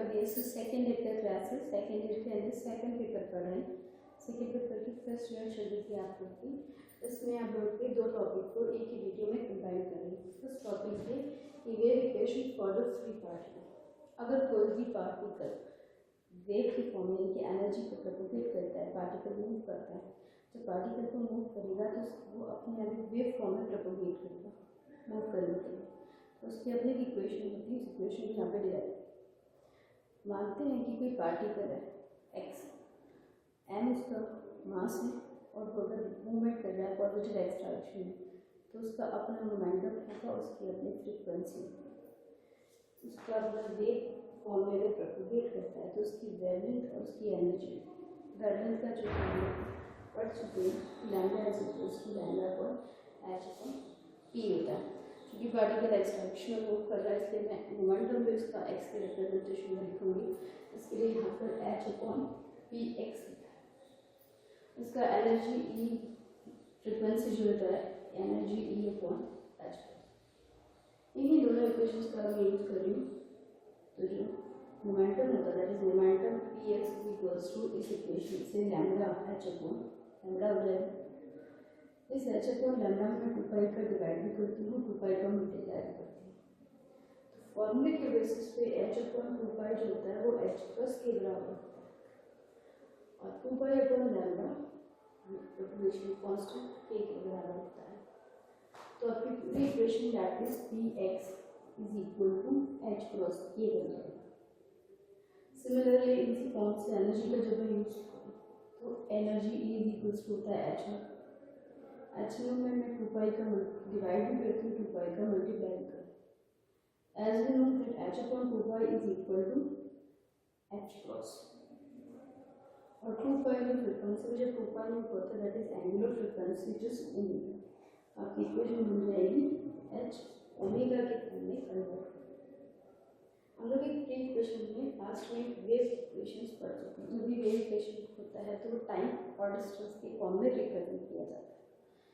BSc second year का class है, second year के अंदर सेकंड पेपर पढ़ रहे हैं। सेकेंड पेपर की फर्स्ट यूनिट चल रही थी आप लोग की। इसमें आप लोग के दो टॉपिक को एक ही वीडियो में कंबाइन कर रही हूँ। फर्स्ट टॉपिक है wave equation for the free particle. अगर कोई भी पार्टिकल वेव की फॉर्म में की एनर्जी को प्रोपोगेट करता है, पार्टिकल मूव करता है, तो पार्टिकल को मूव करेगा तो वो अपने आप वेव फॉर्म में प्रोपोगेट करेगा मूव करने के लिए। तो उसकी अपनी इक्वेशन होती है, इस इक्वेशन को यहाँ पे डिराइव मानते हैं कि कोई पार्टिकल है x, m उसका मास है और वो अगर मूवमेंट कर रहा है पॉजिटिव एक्स डायरेक्शन में, तो उसका अपना मोमेंटम होगा, उसकी अपनी फ्रीक्वेंसी, उसका अपना वेव फॉर्म में प्रोपोगेट करता है तो उसकी वेवलेंथ और उसकी एनर्जी, वेवलेंथ का जो पढ़ चुके हैं lambda is equals to lambda पर एच अपॉन पी होता है। क्योंकि पार्टिकल एक्स डायरेक्शन में मूव कर रहा है इसलिए मैं मोमेंटम भी उसका एक्स के रिप्रेजेंटेशन में लिखूंगी। इसके लिए यहाँ पर एच अपॉन पी एक्स लिखा है। इसका एनर्जी ई फ्रिक्वेंसी जो होता है एनर्जी ई अपॉन एच। इन्हीं दोनों इक्वेशंस का मैं यूज कर रही हूँ। तो जो मोमेंटम होता है that is momentum p x is equals to इस इक्वेशन से लैम्डा एच अपॉन लैम्डा हो जाएगा। इस एच अपॉन लैम्डा में मैं 2 पाई का डिवाइड भी करती हूँ, 2 पाई का मल्टीप्लाई भी करती हूँ। तो फॉर्मूले के बेसिस पे एच अपॉन 2 पाई जो होता है वो एच प्लस के बराबर होता है और 2 pi upon lambda propagation constant के बराबर होता है। तो आपकी पूरी equation that is P x is equal to H cross k बन जाएगा। सिमिलरली इसी फॉर्म से एनर्जी का जब मैं यूज करूँ तो energy e is equals to होता है एच नॉट। एच नॉट में मैं 2 पाई का डिवाइड भी करती हूँ, 2 पाई का मल्टीप्लाई भी करती हूँ। As we know that h upon 2 pi is equal to H cross और 2 पाई में फ्रीक्वेंसी में जब 2 पाई में होता है दैट इज एंगुलर फ्रीक्वेंसी जिस ओमेगा। आपकी इक्वेशन बन जाएगी एच ओमेगा के फॉर्म में कन्वर्ट। हम लोग एक प्री इक्वेशन में लास्ट में वेव इक्वेशंस पढ़ चुके हैं। जब भी वेव इक्वेशन होता है तो वो टाइम और डिस्टेंस के फॉर्म में रिप्रेजेंट किया जाता है।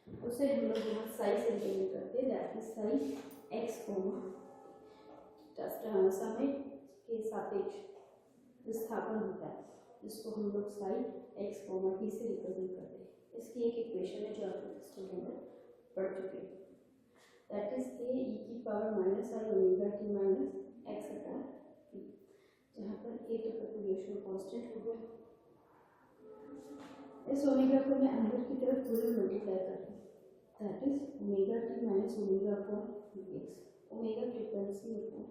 उसे हम लोग यहाँ साई से रिप्रेजेंट करते हैं that is psi x comma समय के सापेक्ष विस्थापन होता है जिसको हम लोग साई एक्स कोमा टी से रिप्रेजेंट करते हैं। इसकी एक इक्वेशन है जो आप लोग सिस्टम के अंदर पढ़ चुके हैं दैट इज ए ई की power minus I omega T minus X upon P, जहाँ पर ए तो प्रोपोगेशन कांस्टेंट हो गया। इस ओमेगा को मैं अंदर की तरफ पूरे मल्टीप्लाई कर रही हूँ that is omega T minus omega upon x. Omega frequency upon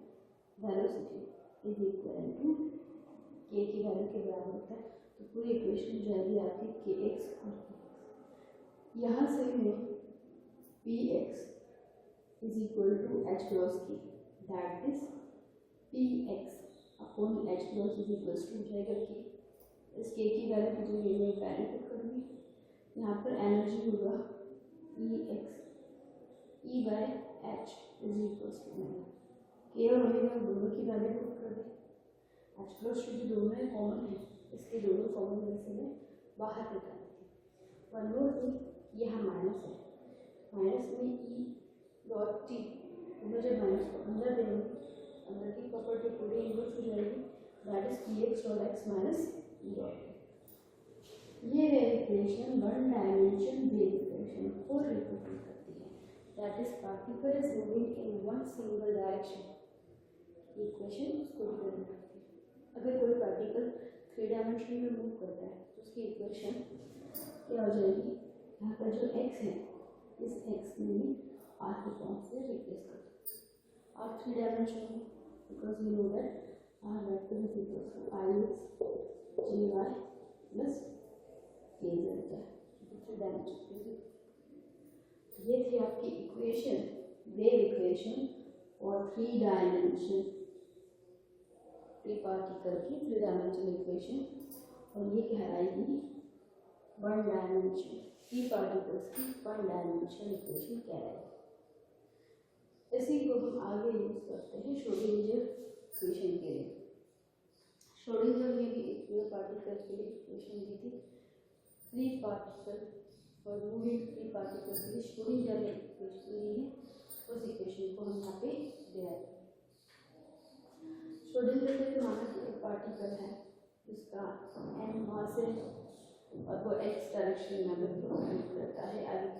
velocity is equal to k की वैल्यू के बराबर होता है। तो पूरी इक्वेशन जाएगी आपकी के एक्स और के एक्स। यहाँ से मैं P x is equal to H cross K that is P X upon H cross is equal to हो जाएगा के। इस के की वैल्यू की जगह मैं वैल्यू पुट करूँगी। यहाँ पर एनर्जी होगा E X E by H is equals to omega. K और ओमेगा दोनों की वैल्यू पुट कर दें। एच प्लस टू जो दोनों है कॉमन है, इसके दोनों फॉर्मूले में से मैं बाहर निकाल देती हूँ। वन मोर थिंग यहाँ माइनस है, माइनस में ई डॉट टी जब माइनस को अंदर देंगे अंदर की प्रॉपर्टी पूरी इन्वर्स हो जाएगी that is P X dot X minus E dot T. ये wave equation one dimension wave equation को रिप्रेजेंट करती है that is particle is moving in one single direction. Equation उसको रिप्रेजेंट करती है। अगर कोई पार्टिकल 3 डायमेंशन में मूव करता है तो उसकी इक्वेशन क्या हो जाएगी, यहाँ पर जो x है इस x में r के फॉर्म से रिप्लेस कर दो। r 3 डायमेंशन में because we know that r vector is equal to i x j y plus k z होता है 3 डायमेंशन। ये थी आपकी इक्वेशन, वेव इक्वेशन और 3 डायमेंशन फ्री पार्टिकल की 3 डायमेंशन इक्वेशन, और ये कहलाएगी 1 डायमेंशन फ्री पार्टिकल्स की 1 डायमेंशन इक्वेशन कहलाएगी। इसी को हम आगे यूज करते हैं श्रोडिंगर इक्वेशन के लिए। श्रोडिंगर ने भी एक वेव पार्टिकल के लिए इक्वेशन दी थी। फ्री पार्टिकल और मूविंग फ्री पार्टिकल के लिए श्रोडिंगर ने इक्वेशन दी है, उस इक्वेशन को हम यहाँ पे डिराइव। श्रोडिंगर ने माना कि पार्टिकल है जिसका m मास है और वो x डायरेक्शन में मूव करता है। आगे